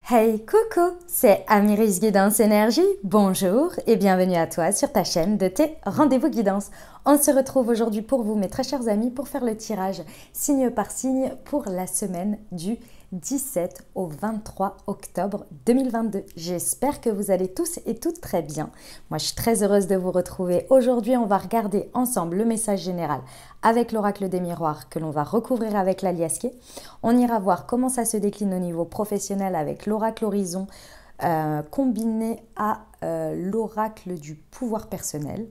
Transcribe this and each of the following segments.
Hey, coucou, c'est Amiris Guidance Énergie. Bonjour et bienvenue à toi sur ta chaîne de tes rendez-vous guidance. On se retrouve aujourd'hui pour vous, mes très chers amis, pour faire le tirage signe par signe pour la semaine du 17 au 23 octobre 2022. J'espère que vous allez tous et toutes très bien. Moi, je suis très heureuse de vous retrouver. Aujourd'hui, on va regarder ensemble le message général avec l'oracle des miroirs que l'on va recouvrir avec l'aliasqué. On ira voir comment ça se décline au niveau professionnel avec l'oracle horizon combiné à l'oracle du pouvoir personnel.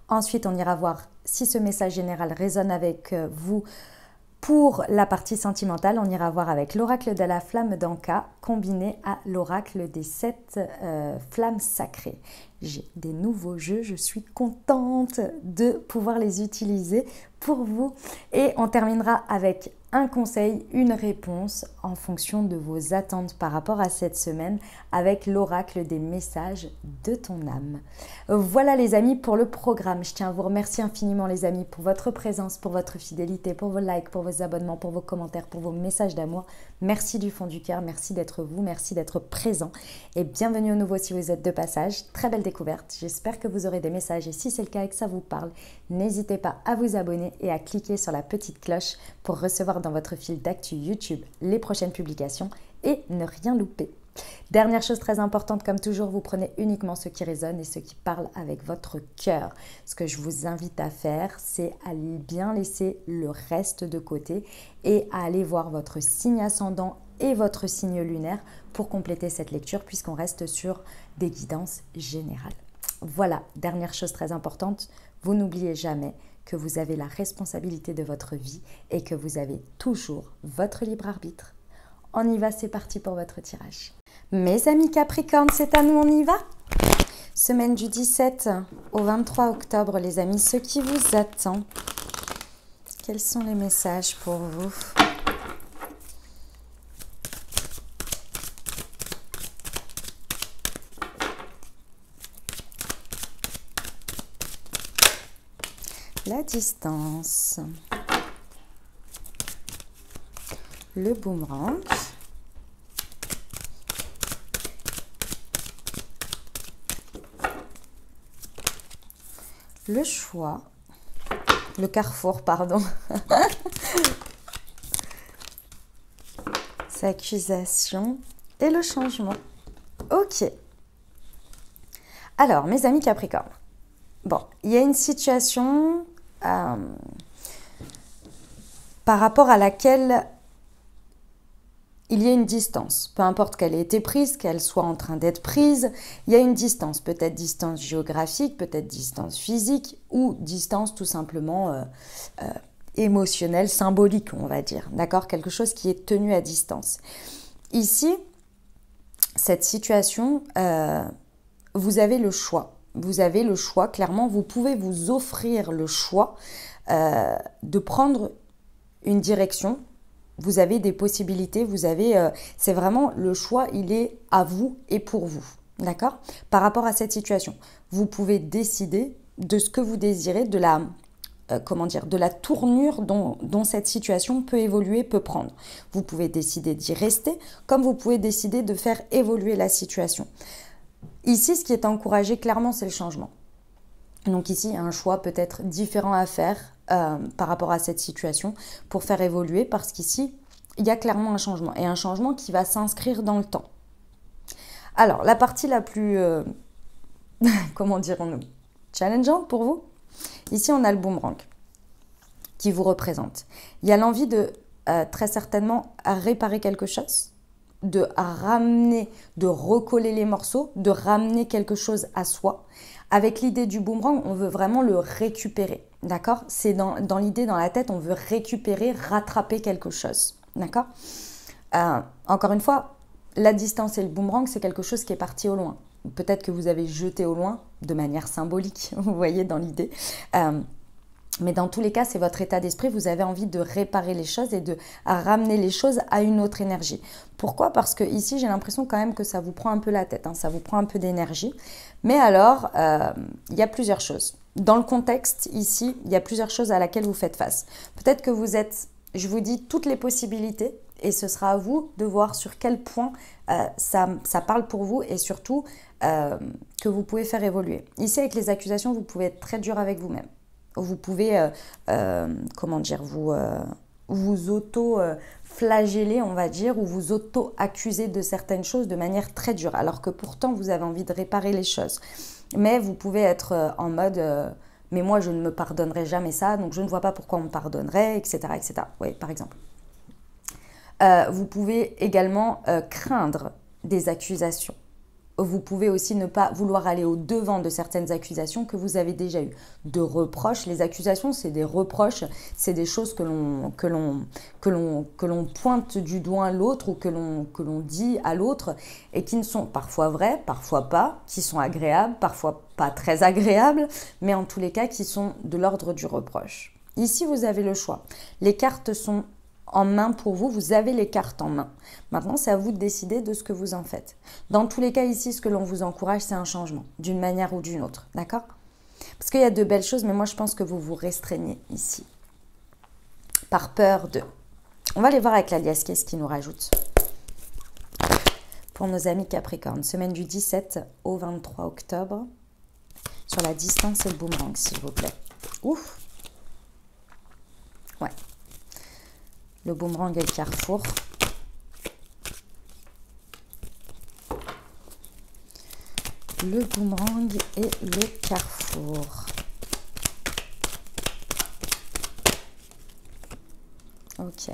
Ensuite, on ira voir si ce message général résonne avec vous. Pour la partie sentimentale, on ira voir avec l'oracle de la flamme d'Anka combiné à l'oracle des 7 flammes sacrées. J'ai des nouveaux jeux, je suis contente de pouvoir les utiliser pour vous. Et on terminera avec un conseil, une réponse en fonction de vos attentes par rapport à cette semaine avec l'oracle des messages de ton âme. Voilà les amis pour le programme. Je tiens à vous remercier infiniment les amis pour votre présence, pour votre fidélité, pour vos likes, pour vos abonnements, pour vos commentaires, pour vos messages d'amour. Merci du fond du cœur, merci d'être vous, merci d'être présent et bienvenue au nouveau si vous êtes de passage. Très belle découverte, j'espère que vous aurez des messages et si c'est le cas et que ça vous parle, n'hésitez pas à vous abonner et à cliquer sur la petite cloche pour recevoir dans votre fil d'actu YouTube les prochaines publications et ne rien louper. Dernière chose très importante, comme toujours, vous prenez uniquement ce qui résonne et ce qui parle avec votre cœur. Ce que je vous invite à faire, c'est à bien laisser le reste de côté et à aller voir votre signe ascendant et votre signe lunaire pour compléter cette lecture puisqu'on reste sur des guidances générales. Voilà, dernière chose très importante, vous n'oubliez jamais que vous avez la responsabilité de votre vie et que vous avez toujours votre libre arbitre. On y va, c'est parti pour votre tirage. Mes amis Capricorne, c'est à nous, on y va? Semaine du 17 au 23 octobre, les amis, ce qui vous attend. Quels sont les messages pour vous? La distance. Le boomerang. Le choix, le carrefour, pardon, accusation et le changement. Ok. Alors, mes amis Capricorne, bon, il y a une situation par rapport à laquelle il y a une distance, peu importe qu'elle ait été prise, qu'elle soit en train d'être prise, il y a une distance, peut-être distance géographique, peut-être distance physique ou distance tout simplement émotionnelle, symbolique, on va dire, d'accord? Quelque chose qui est tenu à distance. Ici, cette situation, vous avez le choix. Vous avez le choix, clairement, vous pouvez vous offrir le choix de prendre une direction. Vous avez des possibilités, vous avez, c'est vraiment le choix, il est à vous et pour vous, d'accord? Par rapport à cette situation, vous pouvez décider de ce que vous désirez, de la, de la tournure dont cette situation peut évoluer, peut prendre. Vous pouvez décider d'y rester, comme vous pouvez décider de faire évoluer la situation. Ici, ce qui est encouragé, clairement, c'est le changement. Donc ici, il y a un choix peut-être différent à faire par rapport à cette situation pour faire évoluer parce qu'ici, il y a clairement un changement et un changement qui va s'inscrire dans le temps. Alors, la partie la plus, comment dirons-nous, challengeante pour vous, ici, on a le boomerang qui vous représente. Il y a l'envie de très certainement réparer quelque chose, de ramener, de recoller les morceaux, de ramener quelque chose à soi. Avec l'idée du boomerang, on veut vraiment le récupérer, d'accord? C'est dans l'idée, dans la tête, on veut récupérer, rattraper quelque chose, d'accord? Encore une fois, la distance et le boomerang, c'est quelque chose qui est parti au loin. Peut-être que vous avez jeté au loin de manière symbolique, vous voyez, dans l'idée. Mais dans tous les cas, c'est votre état d'esprit. Vous avez envie de réparer les choses et de ramener les choses à une autre énergie. Pourquoi? Parce que ici, j'ai l'impression quand même que ça vous prend un peu la tête, hein, ça vous prend un peu d'énergie. Mais alors, il y a plusieurs choses. Dans le contexte, ici, il y a plusieurs choses à laquelle vous faites face. Peut-être que vous êtes, je vous dis, toutes les possibilités Et ce sera à vous de voir sur quel point ça parle pour vous et surtout que vous pouvez faire évoluer. Ici, avec les accusations, vous pouvez être très dur avec vous-même. Vous pouvez, comment dire, vous auto-flageller, on va dire, ou vous auto-accuser de certaines choses de manière très dure, alors que pourtant, vous avez envie de réparer les choses. Mais vous pouvez être en mode mais moi, je ne me pardonnerai jamais ça, donc je ne vois pas pourquoi on me pardonnerait, etc. etc. Oui, par exemple. Vous pouvez également craindre des accusations. Vous pouvez aussi ne pas vouloir aller au-devant de certaines accusations que vous avez déjà eues. De reproches, les accusations, c'est des reproches, c'est des choses que l'on pointe du doigt à l'autre ou que l'on dit à l'autre et qui ne sont parfois vraies, parfois pas, qui sont agréables, parfois pas très agréables, mais en tous les cas qui sont de l'ordre du reproche. Ici, vous avez le choix. Les cartes sont en main pour vous, vous avez les cartes en main. Maintenant, c'est à vous de décider de ce que vous en faites. Dans tous les cas, ici, ce que l'on vous encourage, c'est un changement, d'une manière ou d'une autre, d'accord? Parce qu'il y a de belles choses, mais moi, je pense que vous vous restreignez ici. Par peur de... On va aller voir avec la liesse, qu'est-ce qu'il nous rajoute. Pour nos amis Capricorne, semaine du 17 au 23 octobre, sur la distance et le boomerang, s'il vous plaît. Ouf! Ouais. Le boomerang et le carrefour. Le boomerang et le carrefour. Ok.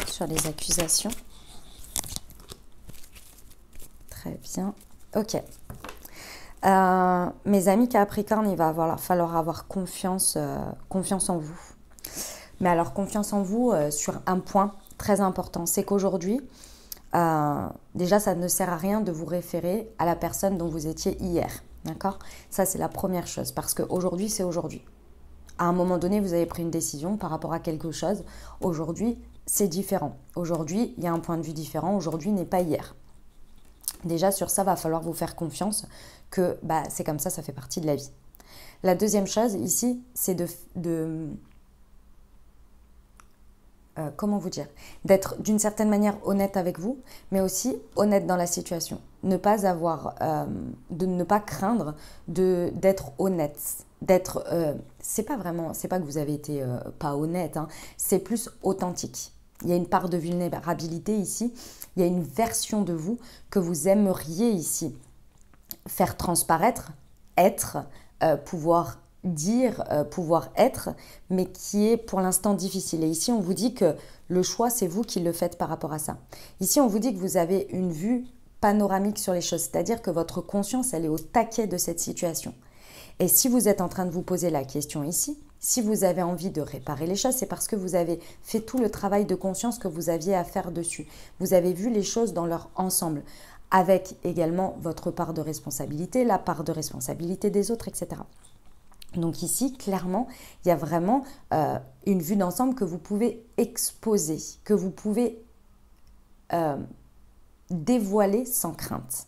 Sur les accusations. Très bien. Ok. Mes amis Capricorne, il va falloir avoir confiance en vous. Mais alors, confiance en vous sur un point très important, c'est qu'aujourd'hui, déjà, ça ne sert à rien de vous référer à la personne dont vous étiez hier, d'accord? Ça, c'est la première chose, parce qu'aujourd'hui, c'est aujourd'hui. À un moment donné, vous avez pris une décision par rapport à quelque chose. Aujourd'hui, c'est différent. Aujourd'hui, il y a un point de vue différent. Aujourd'hui n'est pas hier. Déjà, sur ça, va falloir vous faire confiance que c'est comme ça fait partie de la vie. La deuxième chose, ici, c'est comment vous dire, d'être d'une certaine manière honnête avec vous, mais aussi honnête dans la situation. De ne pas craindre d'être honnête. C'est pas que vous avez été pas honnête, hein, c'est plus authentique. Il y a une part de vulnérabilité ici, il y a une version de vous que vous aimeriez ici faire transparaître, être, pouvoir dire, pouvoir être, mais qui est pour l'instant difficile. Et ici, on vous dit que le choix, c'est vous qui le faites par rapport à ça. Ici, on vous dit que vous avez une vue panoramique sur les choses, c'est-à-dire que votre conscience, elle est au taquet de cette situation. Et si vous êtes en train de vous poser la question ici, si vous avez envie de réparer les choses, c'est parce que vous avez fait tout le travail de conscience que vous aviez à faire dessus. Vous avez vu les choses dans leur ensemble, avec également votre part de responsabilité, la part de responsabilité des autres, etc. Donc ici, clairement, il y a vraiment une vue d'ensemble que vous pouvez exposer, que vous pouvez dévoiler sans crainte.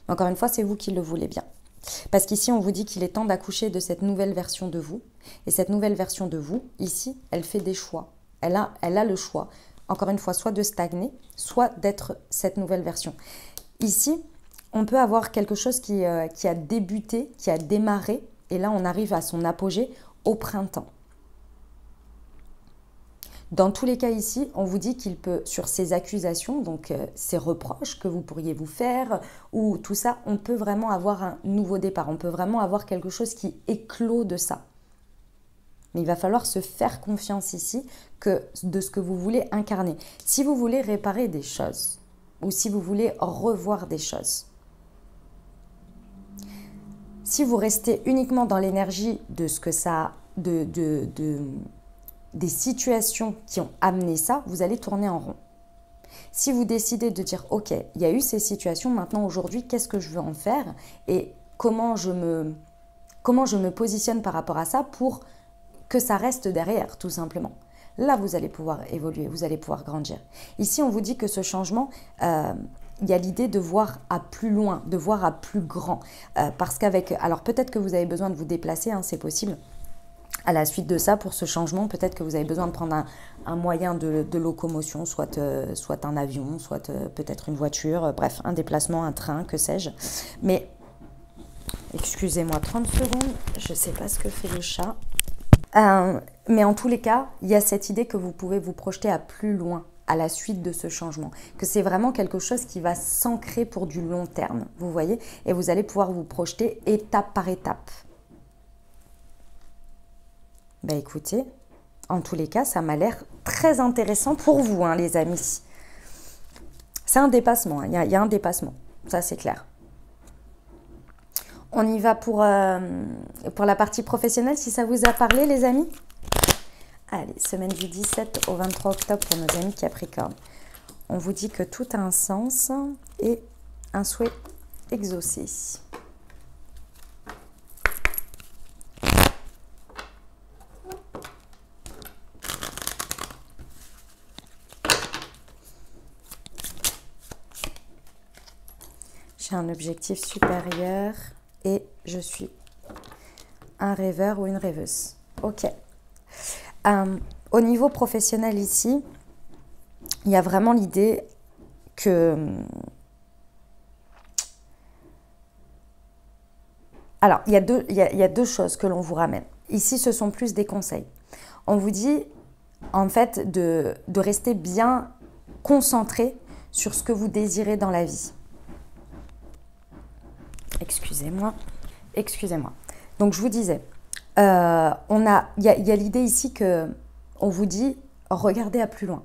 Mais encore une fois, c'est vous qui le voulez bien. Parce qu'ici, on vous dit qu'il est temps d'accoucher de cette nouvelle version de vous. Et cette nouvelle version de vous, ici, elle fait des choix. Elle a le choix, encore une fois, soit de stagner, soit d'être cette nouvelle version. Ici, on peut avoir quelque chose qui a débuté, qui a démarré, et là, on arrive à son apogée au printemps. Dans tous les cas ici, on vous dit qu'il peut, sur ces accusations, donc ces reproches que vous pourriez vous faire, ou tout ça, on peut vraiment avoir un nouveau départ. On peut vraiment avoir quelque chose qui éclot de ça. Mais il va falloir se faire confiance ici de ce que vous voulez incarner. Si vous voulez réparer des choses, ou si vous voulez revoir des choses, si vous restez uniquement dans l'énergie de ce que ça, des situations qui ont amené ça, vous allez tourner en rond. Si vous décidez de dire, ok, il y a eu ces situations, maintenant aujourd'hui, qu'est-ce que je veux en faire et comment je me positionne par rapport à ça pour que ça reste derrière, tout simplement. Là, vous allez pouvoir évoluer, vous allez pouvoir grandir. Ici, on vous dit que ce changement, il y a l'idée de voir à plus loin, de voir à plus grand. Parce qu'avec, alors peut-être que vous avez besoin de vous déplacer, hein, c'est possible. À la suite de ça, pour ce changement, peut-être que vous avez besoin de prendre un moyen de locomotion, soit un avion, soit peut-être une voiture, bref, un déplacement, un train, que sais-je. Mais, excusez-moi 30 secondes, je ne sais pas ce que fait le chat. Mais en tous les cas, il y a cette idée que vous pouvez vous projeter à plus loin à la suite de ce changement, que c'est vraiment quelque chose qui va s'ancrer pour du long terme, vous voyez, et vous allez pouvoir vous projeter étape par étape. Ben écoutez, en tous les cas, ça m'a l'air très intéressant pour vous, hein, les amis. C'est un dépassement, hein. Il y a un dépassement, ça c'est clair. On y va pour la partie professionnelle, si ça vous a parlé, les amis. Allez, semaine du 17 au 23 octobre pour nos amis Capricorne. On vous dit que tout a un sens et un souhait exaucé. J'ai un objectif supérieur et je suis un rêveur ou une rêveuse. Ok. Au niveau professionnel ici, il y a vraiment l'idée que... Alors, il y a deux choses que l'on vous ramène. Ici, ce sont plus des conseils. On vous dit, en fait, de rester bien concentré sur ce que vous désirez dans la vie. Excusez-moi. Donc, je vous disais, il y a l'idée ici que on vous dit, regardez à plus loin.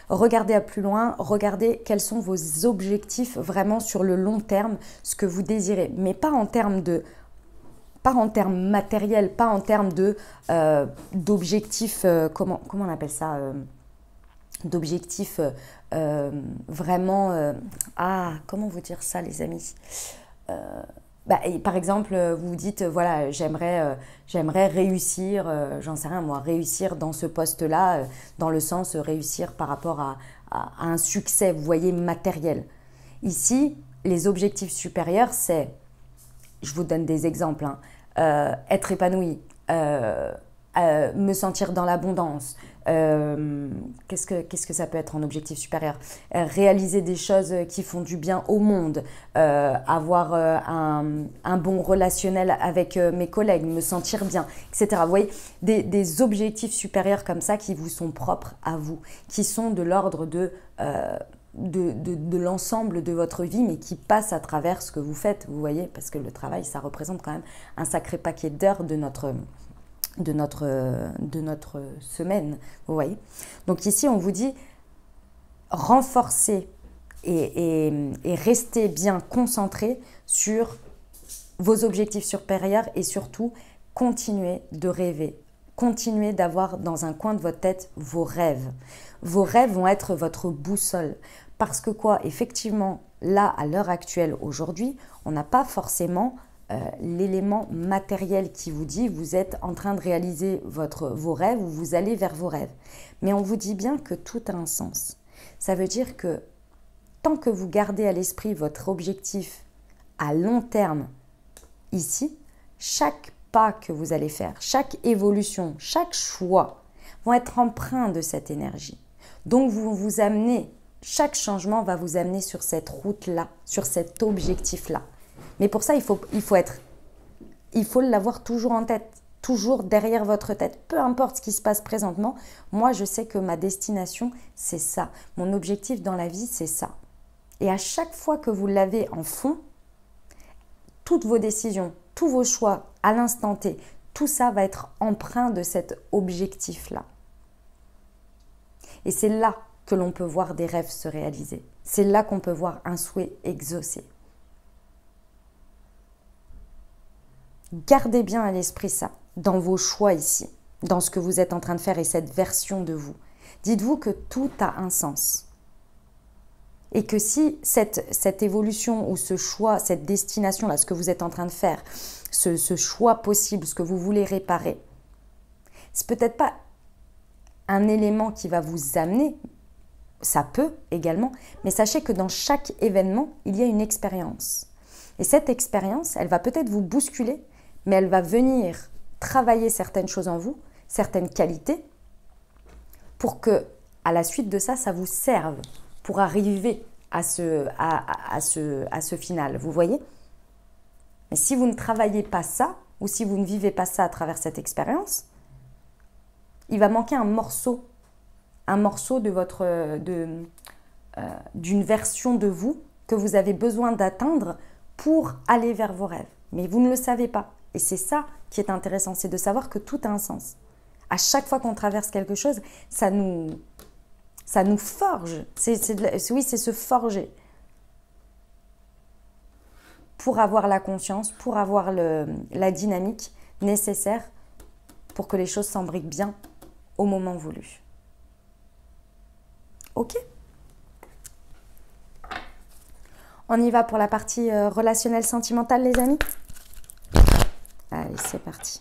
Regardez à plus loin, regardez quels sont vos objectifs vraiment sur le long terme, ce que vous désirez. Mais pas en termes matériels, pas en termes d'objectifs, comment on appelle ça, d'objectifs vraiment... comment vous dire ça, les amis, par exemple, vous vous dites, voilà, j'aimerais réussir, j'en sais rien moi, réussir dans ce poste-là, dans le sens réussir par rapport à un succès, vous voyez, matériel. Ici, les objectifs supérieurs, c'est, je vous donne des exemples, hein, être épanoui, me sentir dans l'abondance. Qu'est-ce que ça peut être en objectif supérieur? Réaliser des choses qui font du bien au monde, avoir un bon relationnel avec mes collègues, me sentir bien, etc. Vous voyez, des objectifs supérieurs comme ça qui vous sont propres à vous, qui sont de l'ordre de l'ensemble de votre vie, mais qui passent à travers ce que vous faites, vous voyez, parce que le travail, ça représente quand même un sacré paquet d'heures de notre semaine, vous voyez. Donc ici, on vous dit renforcer et rester bien concentré sur vos objectifs supérieurs et surtout continuer de rêver, continuer d'avoir dans un coin de votre tête vos rêves. Vos rêves vont être votre boussole parce que effectivement, là, à l'heure actuelle, aujourd'hui, on n'a pas forcément l'élément matériel qui vous dit vous êtes en train de réaliser vos rêves ou vous allez vers vos rêves. Mais on vous dit bien que tout a un sens. Ça veut dire que tant que vous gardez à l'esprit votre objectif à long terme ici, chaque pas que vous allez faire, chaque évolution, chaque choix vont être empreints de cette énergie. Donc vous amenez, chaque changement va vous amener sur cette route-là, sur cet objectif-là. Mais pour ça, il faut l'avoir toujours en tête, toujours derrière votre tête. Peu importe ce qui se passe présentement, moi, je sais que ma destination, c'est ça. Mon objectif dans la vie, c'est ça. Et à chaque fois que vous l'avez en fond, toutes vos décisions, tous vos choix à l'instant T, tout ça va être empreint de cet objectif-là. Et c'est là que l'on peut voir des rêves se réaliser. C'est là qu'on peut voir un souhait exaucé. Gardez bien à l'esprit ça, dans vos choix ici, dans ce que vous êtes en train de faire et cette version de vous. Dites-vous que tout a un sens. Et que si cette évolution ou ce choix, cette destination-là, ce que vous êtes en train de faire, ce choix possible, ce que vous voulez réparer, c'est peut-être pas un élément qui va vous amener, ça peut également, mais sachez que dans chaque événement, il y a une expérience. Et cette expérience, elle va peut-être vous bousculer, mais elle va venir travailler certaines choses en vous, certaines qualités, pour que, à la suite de ça, ça vous serve pour arriver à ce final. Vous voyez? Mais si vous ne travaillez pas ça, ou si vous ne vivez pas ça à travers cette expérience, il va manquer un morceau d'une version de vous que vous avez besoin d'atteindre pour aller vers vos rêves. Mais vous ne le savez pas. Et c'est ça qui est intéressant, c'est de savoir que tout a un sens. À chaque fois qu'on traverse quelque chose, ça nous forge. Oui, c'est se forger. Pour avoir la conscience, pour avoir la dynamique nécessaire pour que les choses s'embriquent bien au moment voulu. Ok? On y va pour la partie relationnelle sentimentale, les amis? Allez, c'est parti.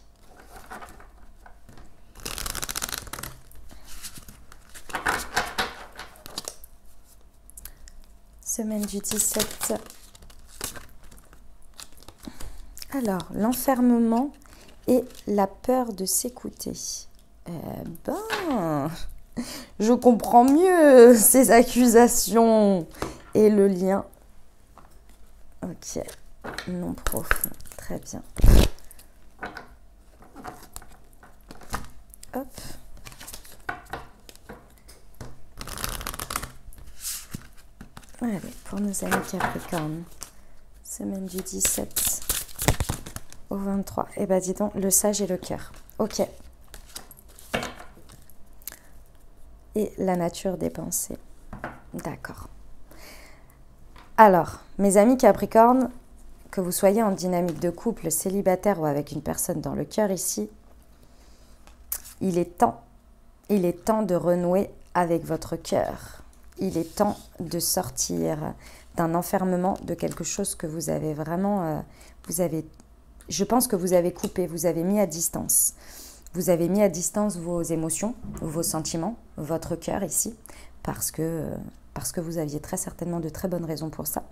Semaine du 17. Alors, l'enfermement et la peur de s'écouter. Je comprends mieux ces accusations et le lien. Ok, non profond, très bien. Hop. Allez, pour nos amis Capricorne, semaine du 17 au 23. Eh bien, dis donc, le sage et le cœur. Ok. Et la nature des pensées. D'accord. Alors, mes amis Capricorne, que vous soyez en dynamique de couple, célibataire ou avec une personne dans le cœur ici, il est temps de renouer avec votre cœur. Il est temps de sortir d'un enfermement, de quelque chose que vous avez vraiment... je pense que vous avez coupé, vous avez mis à distance. Vous avez mis à distance vos émotions, vos sentiments, votre cœur ici, parce que vous aviez très certainement de très bonnes raisons pour ça.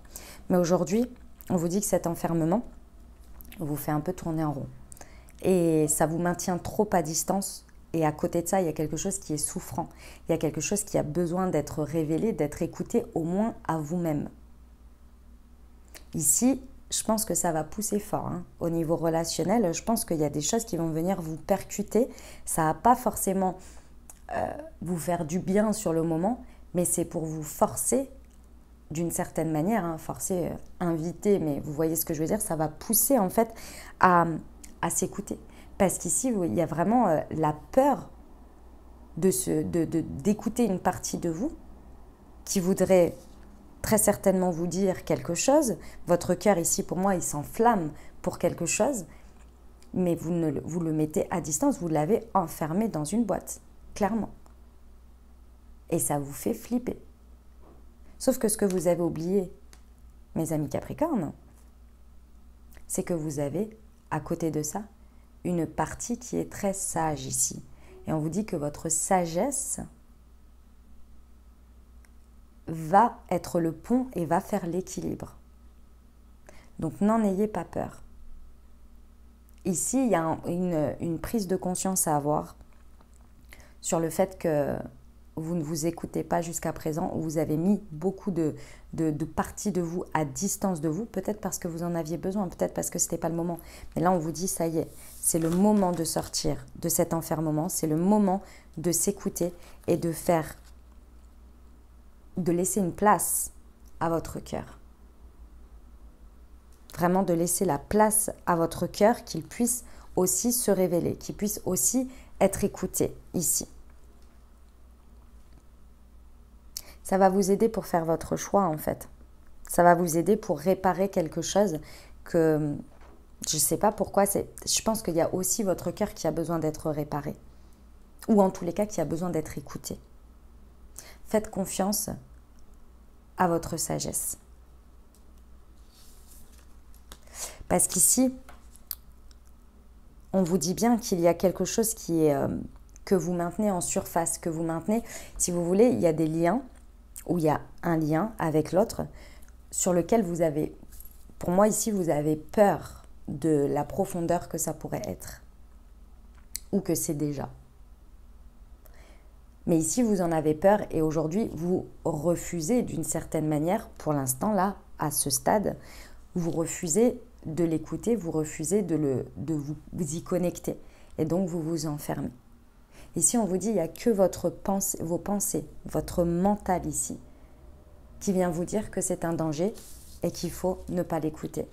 Mais aujourd'hui, on vous dit que cet enfermement vous fait un peu tourner en rond. Et ça vous maintient trop à distance. Et à côté de ça, il y a quelque chose qui est souffrant. Il y a quelque chose qui a besoin d'être révélé, d'être écouté, au moins à vous-même. Ici, je pense que ça va pousser fort. Au niveau relationnel, je pense qu'il y a des choses qui vont venir vous percuter. Ça ne va pas forcément vous faire du bien sur le moment, mais c'est pour vous forcer, d'une certaine manière, forcer, inviter, mais vous voyez ce que je veux dire, ça va pousser en fait à s'écouter. Parce qu'ici, il y a vraiment la peur d'écouter une partie de vous qui voudrait très certainement vous dire quelque chose. Votre cœur ici, pour moi, il s'enflamme pour quelque chose, mais vous le mettez à distance, vous l'avez enfermé dans une boîte, clairement. Et ça vous fait flipper. Sauf que ce que vous avez oublié, mes amis Capricorne, c'est que vous avez, à côté de ça, une partie qui est très sage ici. Et on vous dit que votre sagesse va être le pont et va faire l'équilibre. Donc n'en ayez pas peur. Ici, il y a une prise de conscience à avoir sur le fait que vous ne vous écoutez pas jusqu'à présent, ou vous avez mis beaucoup de parties de vous à distance de vous, peut-être parce que vous en aviez besoin, peut-être parce que ce n'était pas le moment. Mais là, on vous dit, ça y est, c'est le moment de sortir de cet enfermement, c'est le moment de s'écouter et de laisser une place à votre cœur. Vraiment de laisser la place à votre cœur, qu'il puisse aussi se révéler, qu'il puisse aussi être écouté ici. Ça va vous aider pour faire votre choix en fait. Ça va vous aider pour réparer quelque chose que je ne sais pas pourquoi. Je pense qu'il y a aussi votre cœur qui a besoin d'être réparé. Ou en tous les cas qui a besoin d'être écouté. Faites confiance à votre sagesse. Parce qu'ici, on vous dit bien qu'il y a quelque chose qui est, que vous maintenez en surface, que vous maintenez, si vous voulez, il y a des liens, où il y a un lien avec l'autre, sur lequel vous avez, pour moi ici, vous avez peur de la profondeur que ça pourrait être. ou que c'est déjà. Mais ici, vous en avez peur et aujourd'hui, vous refusez d'une certaine manière, pour l'instant là, à ce stade, vous refusez de l'écouter, vous refusez de vous y connecter. Et donc, vous vous enfermez. Ici, on vous dit, il n'y a que vos pensées, votre mental ici, qui vient vous dire que c'est un danger et qu'il faut ne pas l'écouter.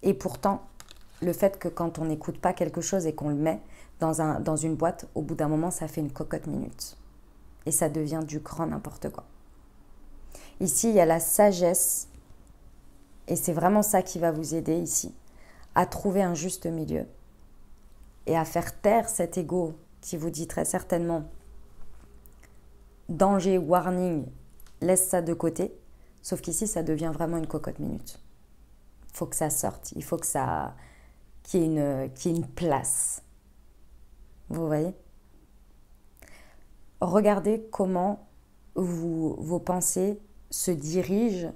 Et pourtant, le fait que quand on n'écoute pas quelque chose et qu'on le met dans une boîte, au bout d'un moment, ça fait une cocotte minute. Et ça devient du grand n'importe quoi. Ici, il y a la sagesse. Et c'est vraiment ça qui va vous aider ici. À trouver un juste milieu. Et à faire taire cet ego qui vous dit très certainement danger, warning, laisse ça de côté. Sauf qu'ici, ça devient vraiment une cocotte minute. Il faut que ça sorte. Il faut que ça... qu'il y ait une place. Vous voyez? Regardez comment vos pensées se dirigent,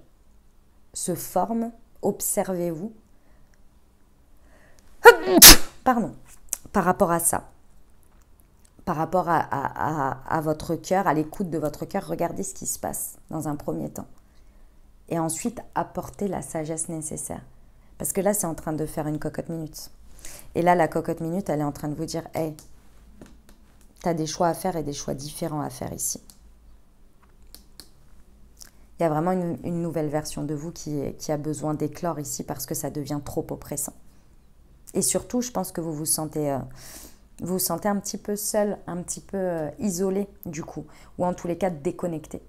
se forment. Observez-vous. Pardon. Par rapport à ça. Par rapport à votre cœur, à l'écoute de votre cœur, regardez ce qui se passe dans un premier temps. Et ensuite, apportez la sagesse nécessaire. Parce que là, c'est en train de faire une cocotte minute. Et là, la cocotte minute, elle est en train de vous dire, hey, tu as des choix à faire et des choix différents à faire ici. Il y a vraiment une nouvelle version de vous qui a besoin d'éclore ici parce que ça devient trop oppressant. Et surtout, je pense que vous vous sentez un petit peu seul, un petit peu isolé du coup, ou en tous les cas déconnecté.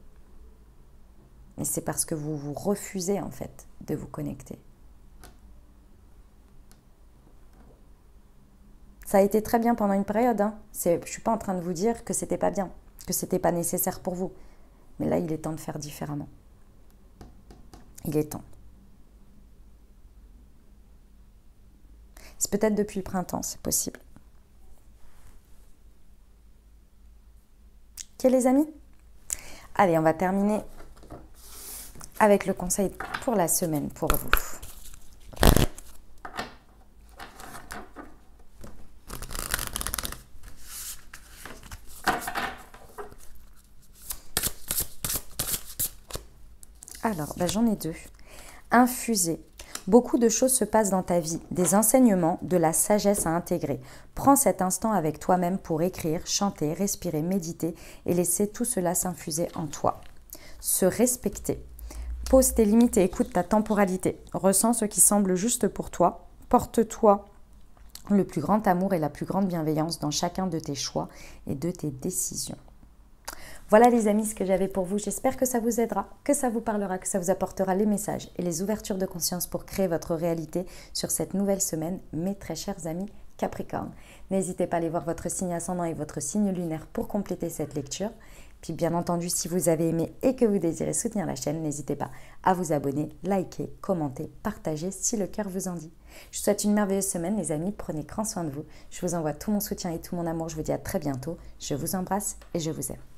Et c'est parce que vous vous refusez en fait de vous connecter. Ça a été très bien pendant une période. Hein. Je ne suis pas en train de vous dire que c'était pas bien, que c'était pas nécessaire pour vous. Mais là, il est temps de faire différemment. Il est temps. C'est peut-être depuis le printemps, c'est possible. Ok les amis? Allez, on va terminer avec le conseil pour la semaine pour vous. Alors, j'en ai deux. Infuser. Beaucoup de choses se passent dans ta vie, des enseignements, de la sagesse à intégrer. Prends cet instant avec toi-même pour écrire, chanter, respirer, méditer et laisser tout cela s'infuser en toi. Se respecter. Pose tes limites et écoute ta temporalité. Ressens ce qui semble juste pour toi. Porte-toi le plus grand amour et la plus grande bienveillance dans chacun de tes choix et de tes décisions. Voilà les amis ce que j'avais pour vous. J'espère que ça vous aidera, que ça vous parlera, que ça vous apportera les messages et les ouvertures de conscience pour créer votre réalité sur cette nouvelle semaine, mes très chers amis Capricorne. N'hésitez pas à aller voir votre signe ascendant et votre signe lunaire pour compléter cette lecture. Puis bien entendu, si vous avez aimé et que vous désirez soutenir la chaîne, n'hésitez pas à vous abonner, liker, commenter, partager si le cœur vous en dit. Je vous souhaite une merveilleuse semaine les amis, prenez grand soin de vous. Je vous envoie tout mon soutien et tout mon amour. Je vous dis à très bientôt. Je vous embrasse et je vous aime.